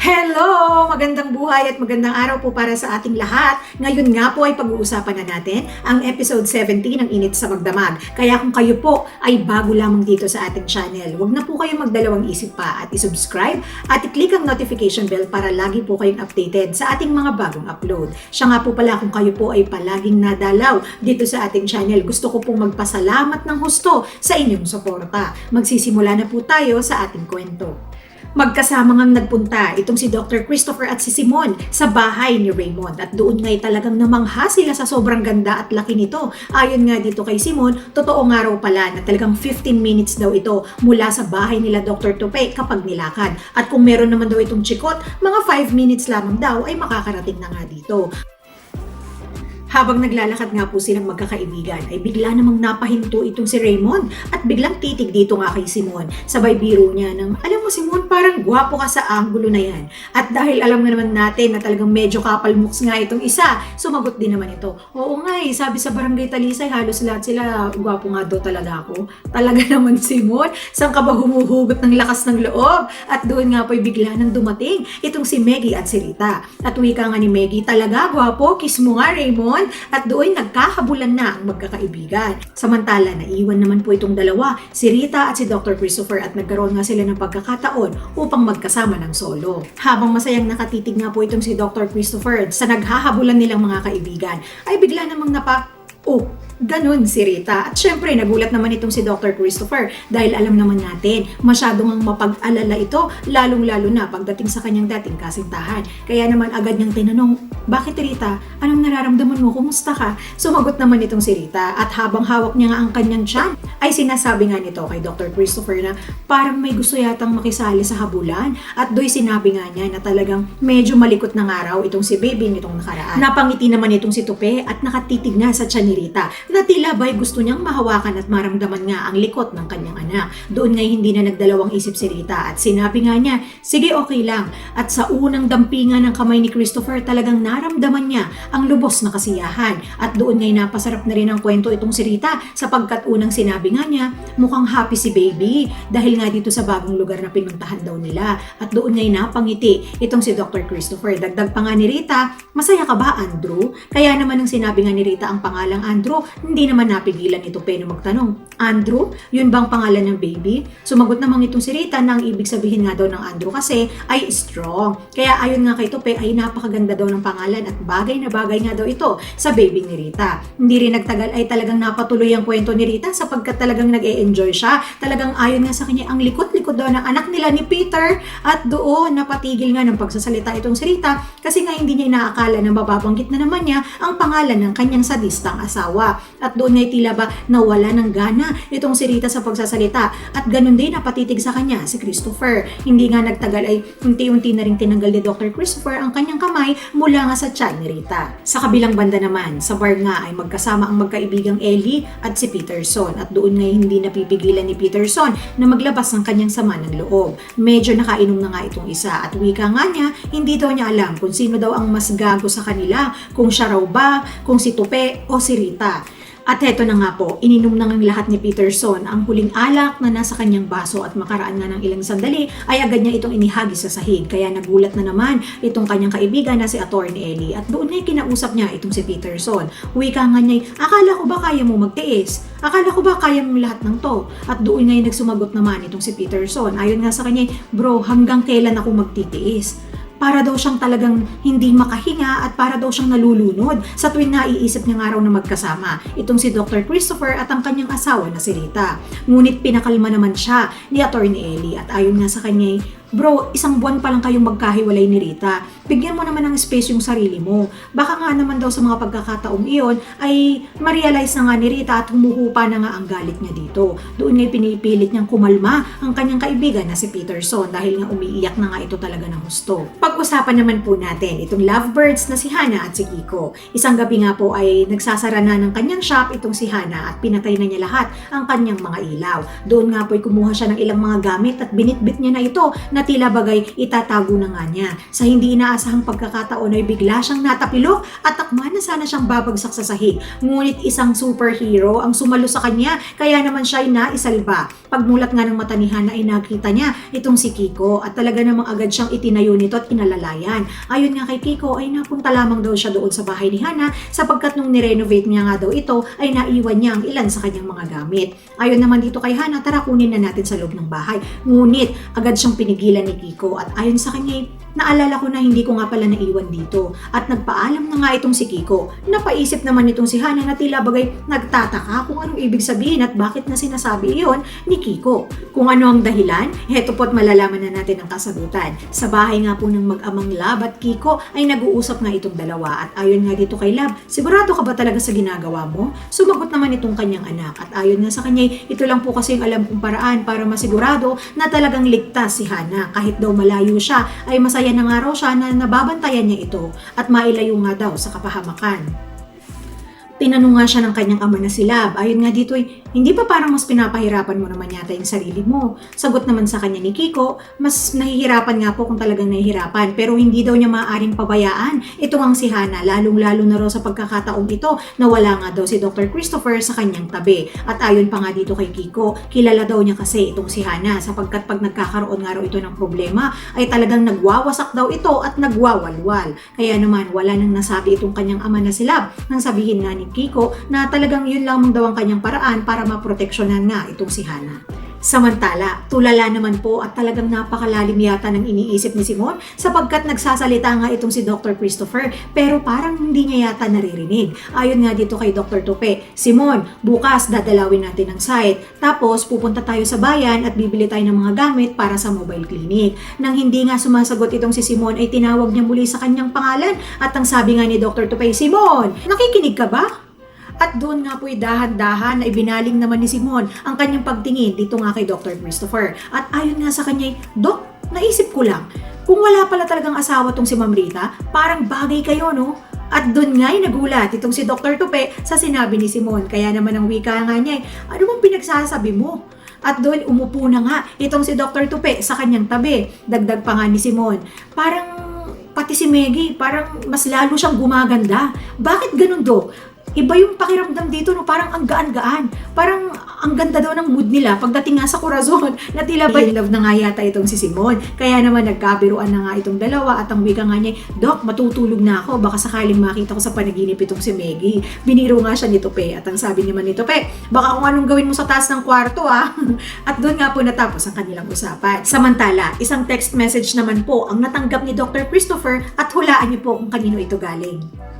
Hello! Magandang buhay at magandang araw po para sa ating lahat. Ngayon nga po ay pag-uusapan na natin ang episode 17 ng Init sa Magdamag. Kaya kung kayo po ay bago lamang dito sa ating channel, huwag na po kayong magdalawang isip pa at isubscribe at i-click ang notification bell para lagi po kayong updated sa ating mga bagong upload. Siya nga po pala, kung kayo po ay palaging nadalaw dito sa ating channel, gusto ko pong magpasalamat ng husto sa inyong suporta. Magsisimula na po tayo sa ating kwento. Magkasama ngang nagpunta itong si Dr. Christopher at si Simon sa bahay ni Raymond at doon nga'y talagang namangha sila sa sobrang ganda at laki nito. Ayon nga dito kay Simon, totoo nga raw pala na talagang 15 minutes daw ito mula sa bahay nila Dr. Tope kapag nilakad. At kung meron naman daw itong chikot, mga 5 minutes lamang daw ay makakarating na nga dito. Habang naglalakad nga po silang magkakaibigan, ay bigla namang napahinto itong si Raymond at biglang titig dito nga kay Simon. Sabay biro niya ng, alam mo Simon, parang gwapo ka sa anggulo na yan. At dahil alam nga naman natin na talagang medyo kapal mooks nga itong isa, sumagot din naman ito. Oo nga sabi sa Barangay Talisay, halos lahat sila, gwapo nga daw talaga ako. Talaga naman Simon, saan ka ba humuhugot ng lakas ng loob? At doon nga po'y bigla nang dumating itong si Meggie at si Rita. At wika nga ni Meggie, talaga gwapo, kiss mo nga Raymond. At doon nagkahabulan na ang magkakaibigan. Samantala, naiwan naman po itong dalawa, si Rita at si Dr. Christopher, at nagkaroon nga sila ng pagkakataon upang magkasama ng solo. Habang masayang nakatitig nga po itong si Dr. Christopher sa naghahabulan nilang mga kaibigan, ay bigla namang ganun si Rita. At syempre, nagulat naman itong si Dr. Christopher dahil alam naman natin, masyadong ang mapag-alala ito, lalong-lalo na pagdating sa kanyang dating kasintahan. Kaya naman agad niyang tinanong, bakit Rita? Anong nararamdaman mo? Kumusta ka? Sumagot naman itong si Rita at habang hawak niya nga ang kanyang tiyan, ay sinasabi nga nito kay Dr. Christopher na parang may gusto yatang makisali sa habulan. At do'y sinabi nga niya na talagang medyo malikot ng araw itong si baby nitong nakaraan. Napangiti naman itong si Tupe at nakatitig nga sa tiyan ni Rita na tila ba'y gusto niyang mahawakan at maramdaman nga ang likot ng kanyang anak. Doon nga'y hindi na nagdalawang isip si Rita at sinabi nga niya, sige okay lang. At sa unang dampingan ng kamay ni Christopher, talagang naramdaman niya ang lubos na kasiyahan. At doon nga'y napasarap na rin ang kwento itong si Rita sapagkat unang sinabi nga niya, mukhang happy si baby dahil nga dito sa bagong lugar na pinuntahan daw nila. At doon nga'y napangiti itong si Dr. Christopher. Dagdag pa nga ni Rita, masaya ka ba Andrew? Kaya naman nang sinabi nga ni Rita ang pangalang Andrew, hindi naman napigilan ito Pe na magtanong, Andrew, yun bang pangalan ng baby? Sumagot naman itong si Rita na ang ibig sabihin nga daw ng Andrew kasi ay strong. Kaya ayon nga kay Tupe ay napakaganda daw ng pangalan at bagay na bagay nga daw ito sa baby ni Rita. Hindi rin nagtagal ay talagang napatuloy ang kwento ni Rita sapagkat talagang nag-e-enjoy siya. Talagang ayon nga sa kanya ang likot-likot daw ng anak nila ni Peter at doon napatigil nga ng pagsasalita itong si Rita kasi nga hindi niya inaakala na mababanggit na naman niya ang pangalan ng kanyang sadistang asawa. At doon nga'y tila ba nawala ng gana itong si Rita sa pagsasalita at ganun din napatitig sa kanya si Christopher. Hindi nga nagtagal ay unti-unti na rin tinanggal ni Dr. Christopher ang kanyang kamay mula nga sa tiyan ni Rita. Sa kabilang banda naman, sa bar nga ay magkasama ang magkaibigang Ellie at si Peterson at doon nga'y hindi napipigilan ni Peterson na maglabas ng kanyang sama ng loob. Medyo nakainom na nga itong isa at wika nga niya, hindi daw niya alam kung sino daw ang mas gago sa kanila, kung siya raw ba, kung si Tupe o si Rita. At heto na nga po, ininom na ng lahat ni Peterson ang huling alak na nasa kanyang baso at makaraan nga ng ilang sandali ay agad niya itong inihagis sa sahig. Kaya nagulat na naman itong kanyang kaibigan na si Attorney Ellie at doon ay kinausap niya itong si Peterson. Wika nga niya, akala ko ba kaya mo magtiis? Akala ko ba kaya mo lahat ng to? At doon nga nagsumagot naman itong si Peterson. Ayon nga sa kanya, bro, hanggang kailan ako magtitiis? Para daw siyang talagang hindi makahinga at para daw siyang nalulunod sa tuwing naiisip niya nga raw na magkasama itong si Dr. Christopher at ang kanyang asawa na si Rita. Ngunit pinakalma naman siya ni Attorney Ellie at ayon nga sa kanya, bro, 1 buwan pa lang kayong magkahiwalay ni Rita. Bigyan mo naman ng space yung sarili mo. Baka nga naman daw sa mga pagkakataong iyon ay ma-realize na nga ni Rita at humuhupa na nga ang galit niya dito. Doon nga'y pinipilit niyang kumalma ang kanyang kaibigan na si Peterson dahil nga umiiyak na nga ito talaga ng husto. Pag-usapan naman po natin itong lovebirds na si Hana at si Kiko. Isang gabi nga po ay nagsasara na ng kanyang shop itong si Hana at pinatay na niya lahat ang kanyang mga ilaw. Doon nga po ay kumuha siya ng ilang mga gamit at binitbit niya na ito na tila bagay itatago na nga niya. Sa hindi inaasahang pagkakataon ay bigla siyang natapilok at takma na sana siyang babagsak sa sahig. Ngunit isang superhero ang sumalo sa kanya kaya naman siya ay naisalba. Pagmulat nga ng mata ni Hana ay nakita niya itong si Kiko at talaga namang agad siyang itinayo nito at inalalayan. Ayon nga kay Kiko ay napunta lamang daw siya doon sa bahay ni Hana sapagkat nung nirenovate niya nga daw ito ay naiwan niya ang ilan sa kanyang mga gamit. Ayon naman dito kay Hana, tara kunin na natin sa loob ng bahay. Ngunit agad siyang pinigilan ni Kiko at ayon sa kanya, naalala ko na hindi ko nga pala naiwan dito at nagpaalam na nga itong si Kiko. Napaisip naman itong si Hana na tila bagay nagtataka kung anong ibig sabihin at bakit na sinasabi iyon ni Kiko. Kung ano ang dahilan, heto po't malalaman na natin ang kasagutan. Sa bahay nga po ng mag-amang Lab at Kiko ay nag-uusap nga itong dalawa at ayon nga dito kay Lab, sigurado ka ba talaga sa ginagawa mo? Sumagot naman itong kanyang anak at ayon nga sa kanya, ito lang po kasi yung alam kong paraan para masigurado na talagang ligtas si Hana. Kahit daw malayo siya ay masaya na nga raw siya na nababantayan niya ito at mailayo nga daw sa kapahamakan. Tinanong nga siya ng kanyang ama na si Lab. Ayon nga dito hindi pa parang mas pinapahirapan mo naman yata yung sarili mo? Sagot naman sa kanya ni Kiko, mas nahihirapan nga po kung talagang nahihirapan pero hindi daw niya maaaring pabayaan. Ito ang si Hana, lalong-lalo na raw sa pagkakataong ito na wala nga daw si Dr. Christopher sa kanyang tabi. At ayon pa nga dito kay Kiko, kilala daw niya kasi itong si Hana sapagkat pag nagkakaroon nga raw ito ng problema ay talagang nagwawasak daw ito at nagwawalwal. Kaya naman wala nang nasabi itong kanyang ama na si Lab nang sabihin nga ni Kiko na talagang yun lamang daw ang kanyang paraan para maproteksyonan nga itong si Hana. Samantala, tulala naman po at talagang napakalalim yata ng iniisip ni Simon sapagkat nagsasalita nga itong si Dr. Christopher pero parang hindi niya yata naririnig. Ayon nga dito kay Dr. Tupe, Simon, bukas dadalawin natin ang site tapos pupunta tayo sa bayan at bibili tayo ng mga gamit para sa mobile clinic. Nang hindi nga sumasagot itong si Simon ay tinawag niya muli sa kanyang pangalan at ang sabi nga ni Dr. Tupe, Simon, nakikinig ka ba? At doon nga po'y dahan-dahan na ibinaling naman ni Simon ang kanyang pagtingin dito nga kay Dr. Christopher. At ayon nga sa kanya, Dok, naisip ko lang, kung wala pala talagang asawa tong si Ma'am Rita, parang bagay kayo, no? At doon nga'y nagulat itong si Dr. Tupe sa sinabi ni Simon. Kaya naman ang wika nga niya, ano bang pinagsasabi mo? At doon umupo na nga itong si Dr. Tupe sa kanyang tabi. Dagdag pa nga ni Simon, parang pati si Meggie, parang mas lalo siyang gumaganda. Bakit ganun, Dok? Iba yung pakiramdam dito, no? Parang ang gaan-gaan. Parang ang ganda daw ng mood nila pagdating nga sa Corazon na tila ba in love na nga yata itong si Simon. Kaya naman nagkabiruan na nga itong dalawa at ang wika nga niya, Dok, matutulog na ako. Baka sakaling makita ko sa panaginip itong si Meggie. Biniro nga siya ni Tupe at ang sabi naman ni Tupe, baka kung anong gawin mo sa taas ng kwarto, ah. At doon nga po natapos ang kanilang usapan. Samantala, isang text message naman po ang natanggap ni Dr. Christopher at hulaan niyo po kung kanino ito galing.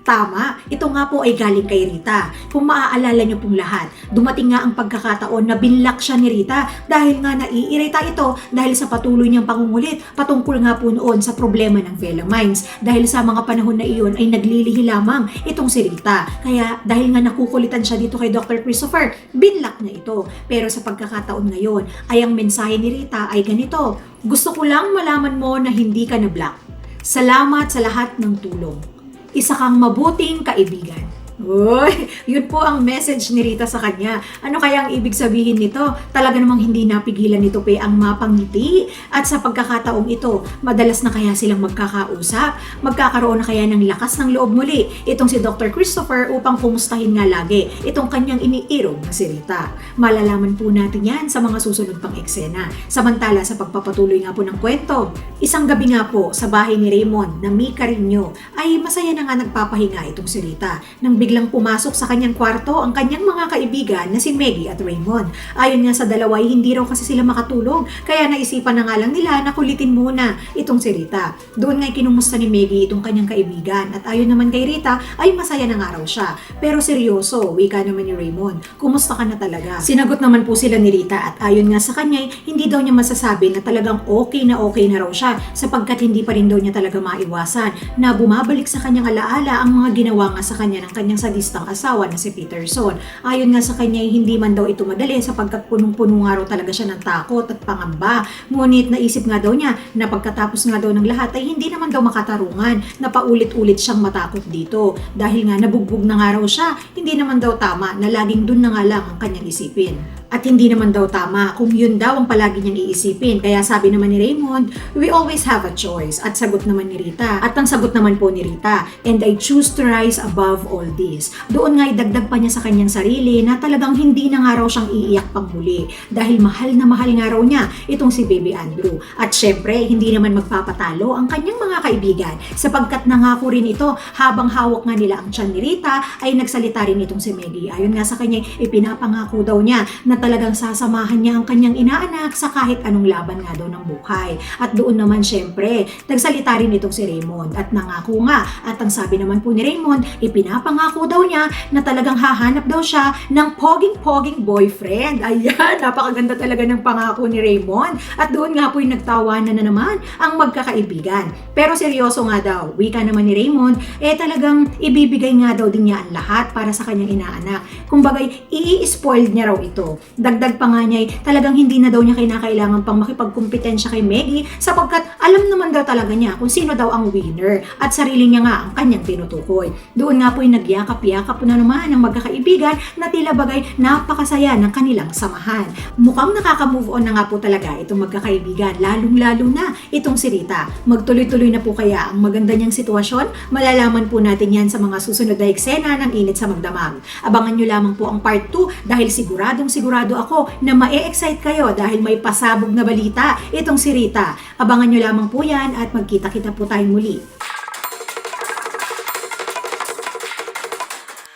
Tama, ito nga po ay galing kay Rita. Kung maaalala niyo pong lahat, dumating nga ang pagkakataon na binlock siya ni Rita dahil nga naiirita ito dahil sa patuloy niyang pangungulit patungkol nga po noon sa problema ng Velamines. Dahil sa mga panahon na iyon ay naglilihi lamang itong si Rita. Kaya dahil nga nakukulitan siya dito kay Dr. Christopher, binlock niya ito. Pero sa pagkakataon ngayon ay ang mensahe ni Rita ay ganito, gusto ko lang malaman mo na hindi ka na-block. Salamat sa lahat ng tulong. Isa kang mabuting kaibigan. Uy, yun po ang message ni Rita sa kanya. Ano kaya ang ibig sabihin nito? Talaga namang hindi napigilan ni Tupe ang mapangiti. At sa pagkakataong ito, madalas na kaya silang magkakausap? Magkakaroon na kaya ng lakas ng loob muli itong si Dr. Christopher upang kumustahin nga lagi itong kanyang iniirog na si Rita? Malalaman po natin yan sa mga susunod pang eksena. Samantala sa pagpapatuloy nga po ng kwento, isang gabi nga po sa bahay ni Raymond na may Carino ay masaya na nga nagpapahinga itong si Rita. Nang biglang pumasok sa kanyang kwarto ang kanyang mga kaibigan na si Meggie at Raymond. Ayon nga sa dalawa ay hindi raw kasi sila makatulog kaya naisipan na nga lang nila na kulitin muna itong si Rita. Doon nga'y kinumusta ni Meggie itong kanyang kaibigan at ayon naman kay Rita ay masaya na nga raw siya. Pero seryoso, wika naman ni Raymond, kumusta ka na talaga? Sinagot naman po sila ni Rita at ayon nga sa kanya hindi daw niya masasabi na talagang okay na raw siya sapagkat hindi pa rin daw niya talaga maiwasan na bumabalik sa kanyang alaala ang mga ginawa nga sa kanya ng kanyang sadistang asawa na si Peterson. Ayon nga sa kanya, hindi man daw ito madali sapagkat punong-puno nga raw talaga siya ng takot at pangamba. Ngunit naisip nga daw niya na pagkatapos nga daw ng lahat ay hindi naman daw makatarungan na paulit-ulit siyang matakot dito. Dahil nga nabugbog na nga raw siya, hindi naman daw tama na laging dun na nga lang ang kanyang isipin. At hindi naman daw tama kung yun daw ang palagi niyang iisipin. Kaya sabi naman ni Raymond, we always have a choice. At sagot naman ni Rita. At ang sagot naman po ni Rita, and I choose to rise above all this. Doon nga idagdag pa niya sa kanyang sarili na talagang hindi na nga raw siyang iiyak pang muli. Dahil mahal na mahal nga raw niya itong si Baby Andrew. At syempre, hindi naman magpapatalo ang kanyang mga kaibigan. Sapagkat nangako rin ito habang hawak nga nila ang tiyan ni Rita ay nagsalita rin itong si Maggie. Ayon nga sa kanya, ipinapangako daw niya na talagang sasamahan niya ang kanyang inaanak sa kahit anong laban nga daw ng buhay. At doon naman syempre, nagsalita rin itong si Raymond at nangako nga. At ang sabi naman po ni Raymond, ipinapangako daw niya na talagang hahanap daw siya ng poging-poging boyfriend. Ayan, napakaganda talaga ng pangako ni Raymond. At doon nga po yung nagtawanan na naman ang magkakaibigan. Pero seryoso nga daw, wika naman ni Raymond, talagang ibibigay nga daw din niya ang lahat para sa kanyang inaanak. Kumbagay, i-spoiled niya raw ito. Dagdag pa nga niya, talagang hindi na daw niya kinakailangan pang makipagkumpetensya kay Maggie sapagkat alam naman daw talaga niya kung sino daw ang winner at sarili niya nga ang kanyang tinutukoy. Doon nga po yung nagyakap-yakap na naman ang magkakaibigan na tila bagay napakasaya ng kanilang samahan. Mukhang nakaka-move on na nga po talaga itong magkakaibigan, lalong-lalo na itong si Rita. Magtuloy-tuloy na po kaya ang maganda niyang sitwasyon? Malalaman po natin yan sa mga susunod na eksena ng Init sa Magdamag. Abangan nyo lamang po ang part 2 dahil siguradong sigurado ako na ma-excite kayo dahil may pasabog na balita itong si Rita. Abangan nyo lamang po yan at magkita-kita po tayong muli.